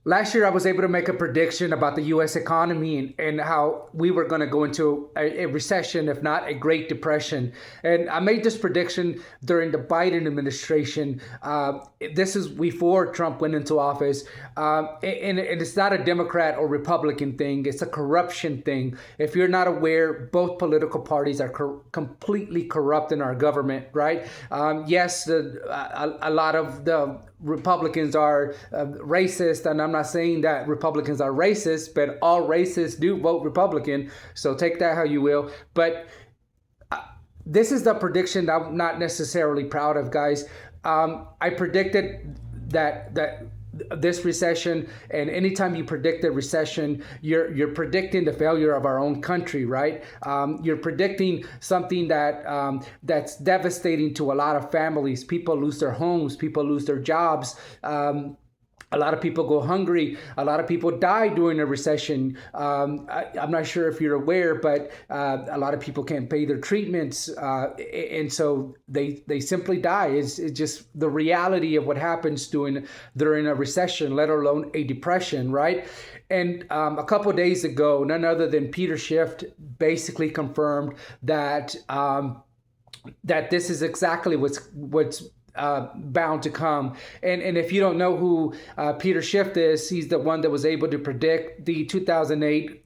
Last year, I was able to make a prediction about the U.S. economy and how we were going to go into a recession, if not a Great Depression. And I made this prediction during the Biden administration. This is before Trump went into office. And it's not a Democrat or Republican thing, it's a corruption thing. If you're not aware, both political parties are completely corrupt in our government, right? Yes, a lot of the Republicans are racist, and I'm not saying that Republicans are racist, but all racists do vote Republican. So take that how you will. But this is the prediction that I'm not necessarily proud of, guys. I predicted that this recession, and anytime you predict a recession, you're predicting the failure of our own country, right? You're predicting something that's devastating to a lot of families. People lose their homes, people lose their jobs. A lot of people go hungry. A lot of people die during a recession. I'm not sure if you're aware, but a lot of people can't pay their treatments, and so they simply die. It's just the reality of what happens during a recession, let alone a depression, right? And a couple of days ago, none other than Peter Schiff basically confirmed that that this is exactly what's bound to come. And if you don't know who Peter Schiff is, he's the one that was able to predict the 2008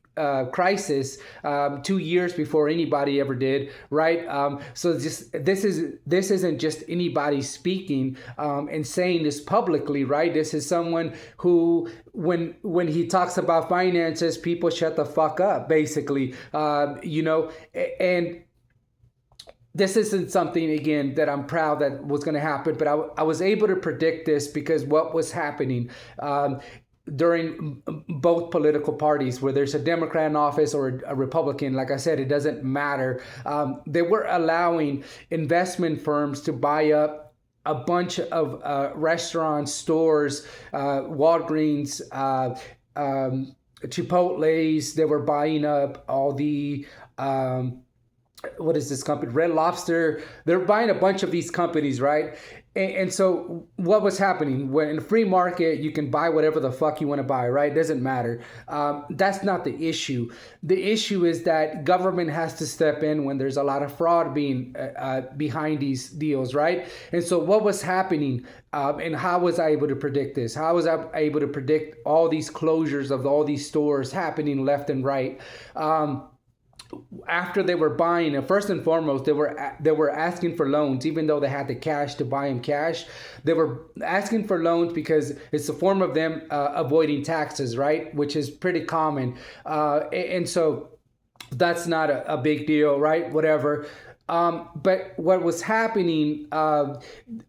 crisis 2 years before anybody ever did, right? So this isn't just anybody speaking and saying this publicly, right? This is someone who, when he talks about finances, people shut the fuck up, basically, and this isn't something, again, that I'm proud that was going to happen, but I was able to predict this because what was happening during both political parties, where there's a Democrat in office or a Republican, like I said, it doesn't matter. They were allowing investment firms to buy up a bunch of restaurants, stores, Walgreens, Chipotle's. They were buying up all the what is this company? Red Lobster. They're buying a bunch of these companies, right? And so what was happening? When in a free market, you can buy whatever the fuck you want to buy, right? It doesn't matter. That's not the issue. The issue is that government has to step in when there's a lot of fraud being behind these deals, right? And so what was happening, and how was I able to predict this? How was I able to predict all these closures of all these stores happening left and right? After they were buying, and first and foremost, they were asking for loans, even though they had the cash to buy them cash. They were asking for loans because it's a form of them avoiding taxes, right? Which is pretty common, and so that's not a big deal, right? Whatever. But what was happening,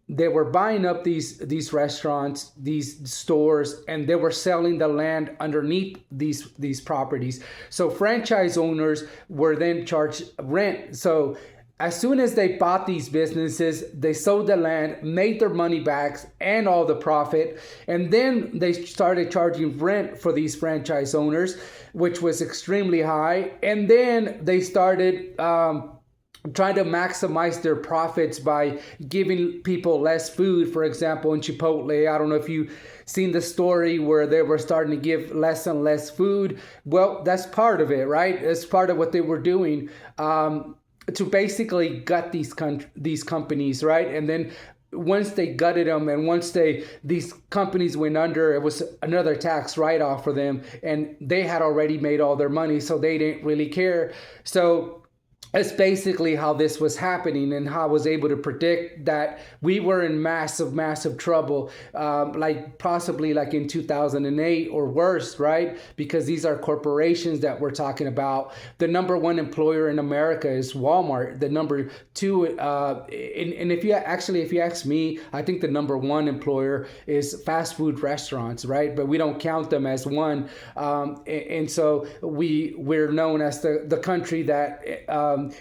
they were buying up these restaurants, these stores, and they were selling the land underneath these properties. So franchise owners were then charged rent. So as soon as they bought these businesses, they sold the land, made their money back and all the profit, and then they started charging rent for these franchise owners, which was extremely high. And then they started trying to maximize their profits by giving people less food. For example, in Chipotle, I don't know if you've seen the story where they were starting to give less and less food. Well, that's part of it, right? It's part of what they were doing to basically gut these companies, right? And then once they gutted them, and once these companies went under, it was another tax write-off for them, and they had already made all their money, so they didn't really care. So that's basically how this was happening, and how I was able to predict that we were in massive trouble, like possibly like in 2008 or worse, right? Because these are corporations that we're talking about. The number one employer in America is Walmart. The number two, and if you ask me, I think the number one employer is fast food restaurants, right? But we don't count them as one, and so we're known as the country that.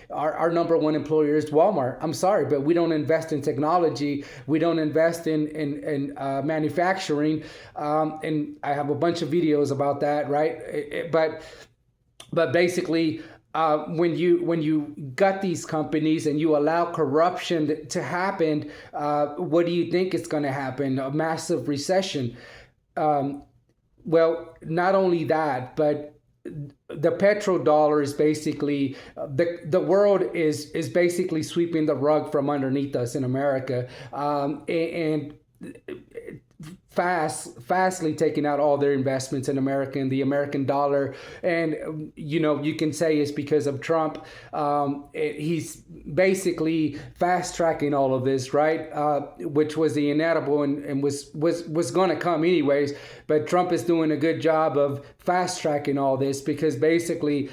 Our number one employer is Walmart. I'm sorry, but we don't invest in technology. We don't invest in manufacturing. And I have a bunch of videos about that, right? But basically, when you gut these companies and you allow corruption to happen, what do you think is going to happen? A massive recession. well, not only that, but the petrodollar is basically the world is basically sweeping the rug from underneath us in America, and fastly taking out all their investments in America and the American dollar. And you can say it's because of Trump. He's basically fast tracking all of this, right? Which was the inevitable and was going to come anyways. But Trump is doing a good job of fast tracking all this, because basically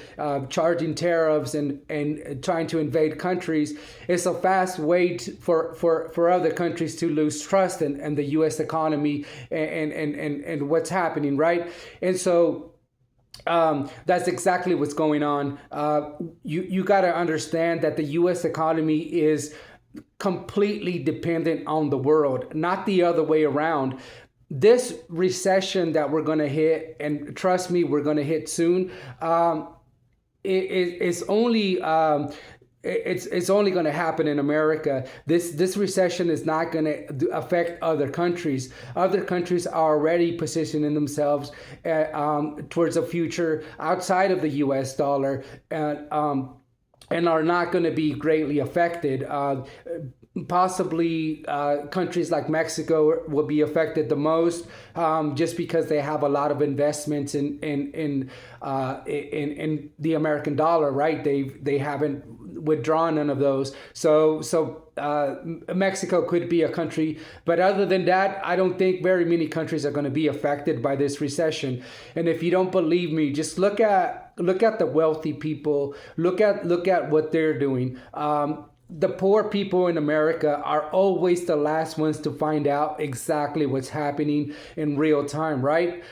charging tariffs and trying to invade countries is a fast way for other countries to lose trust in the U.S. economy and what's happening, right? And so that's exactly what's going on. You got to understand that the U.S. economy is completely dependent on the world, not the other way around. This recession that we're going to hit, and trust me, we're going to hit soon, it's only it's only going to happen in America. This recession is not going to affect other countries. Other countries are already positioning themselves towards a future outside of the U.S. dollar, and are not going to be greatly affected. Possibly countries like Mexico will be affected the most, just because they have a lot of investments in the American dollar, right? They haven't withdrawn none of those. So Mexico could be a country, but other than that, I don't think very many countries are going to be affected by this recession. And if you don't believe me, just look at the wealthy people. Look at what they're doing. The poor people in America are always the last ones to find out exactly what's happening in real time, right?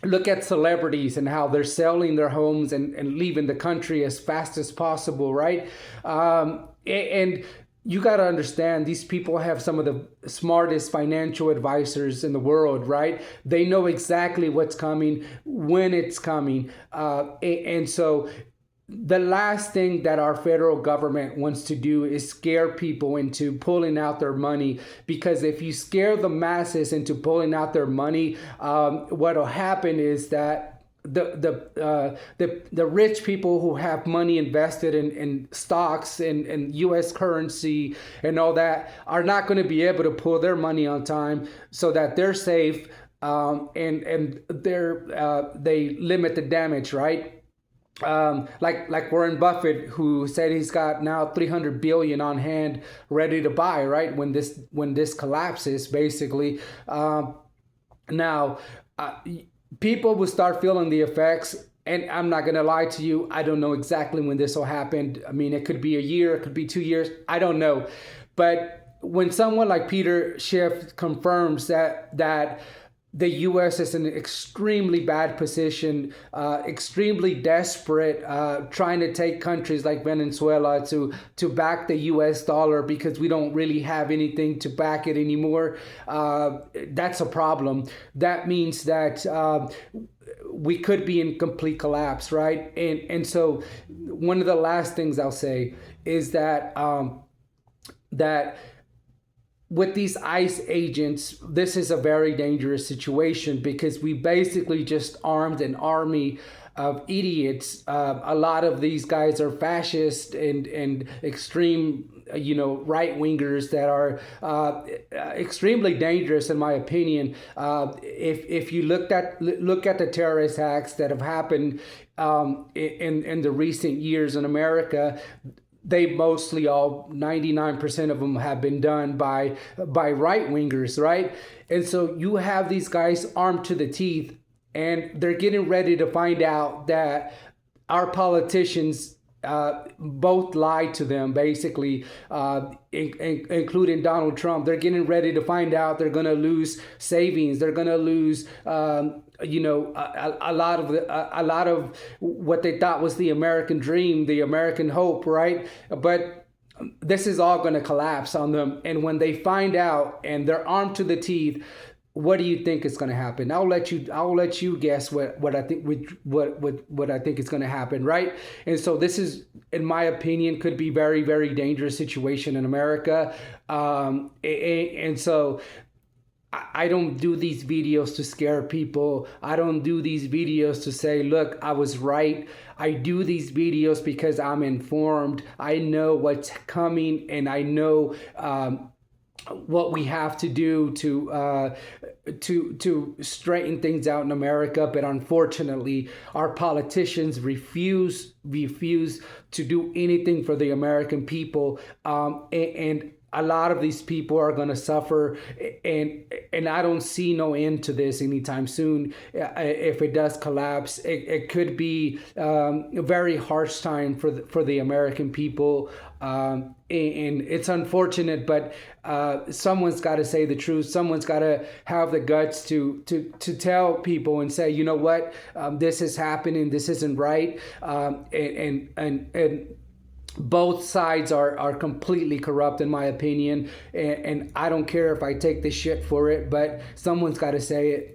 Look at celebrities and how they're selling their homes and leaving the country as fast as possible, right? And you got to understand, these people have some of the smartest financial advisors in the world, right? They know exactly what's coming, when it's coming. And so the last thing that our federal government wants to do is scare people into pulling out their money, because if you scare the masses into pulling out their money, what will happen is that the rich people who have money invested in stocks and U.S. currency and all that are not going to be able to pull their money on time, so that they're safe, and they limit the damage, right? Like Warren Buffett, who said he's got now 300 billion on hand ready to buy, right? When this collapses, basically. Now, people will start feeling the effects. And I'm not going to lie to you, I don't know exactly when this will happen. I mean, it could be a year, it could be 2 years. I don't know. But when someone like Peter Schiff confirms that the U.S. is in an extremely bad position, extremely desperate, trying to take countries like Venezuela to back the U.S. dollar, because we don't really have anything to back it anymore. That's a problem. That means that we could be in complete collapse, right? And so one of the last things I'll say is that with these ICE agents, this is a very dangerous situation, because we basically just armed an army of idiots. A lot of these guys are fascist and extreme, right wingers that are extremely dangerous, in my opinion. If you look at the terrorist acts that have happened in the recent years in America, they mostly, all 99% of them, have been done by right wingers, right? And so you have these guys armed to the teeth, and they're getting ready to find out that our politicians both lied to them, basically, including Donald Trump. They're getting ready to find out they're going to lose savings. They're going to lose a lot of what they thought was the American dream, the American hope, right? But this is all going to collapse on them. And when they find out and they're armed to the teeth, what do you think is going to happen? I'll let you guess what I think what I think is going to happen, right? And so this is, in my opinion, could be very, very dangerous situation in America. And so I don't do these videos to scare people. I don't do these videos to say, look, I was right. I do these videos because I'm informed. I know what's coming, and I know what we have to do to straighten things out in America. But unfortunately, our politicians refuse to do anything for the American people, and a lot of these people are going to suffer, and I don't see no end to this anytime soon. If it does collapse, it could be a very harsh time for the American people, and it's unfortunate, but someone's got to say the truth. Someone's got to have the guts to tell people and say, you know what, this is happening, this isn't right, and both sides are completely corrupt, in my opinion, and I don't care if I take the shit for it, but someone's got to say it.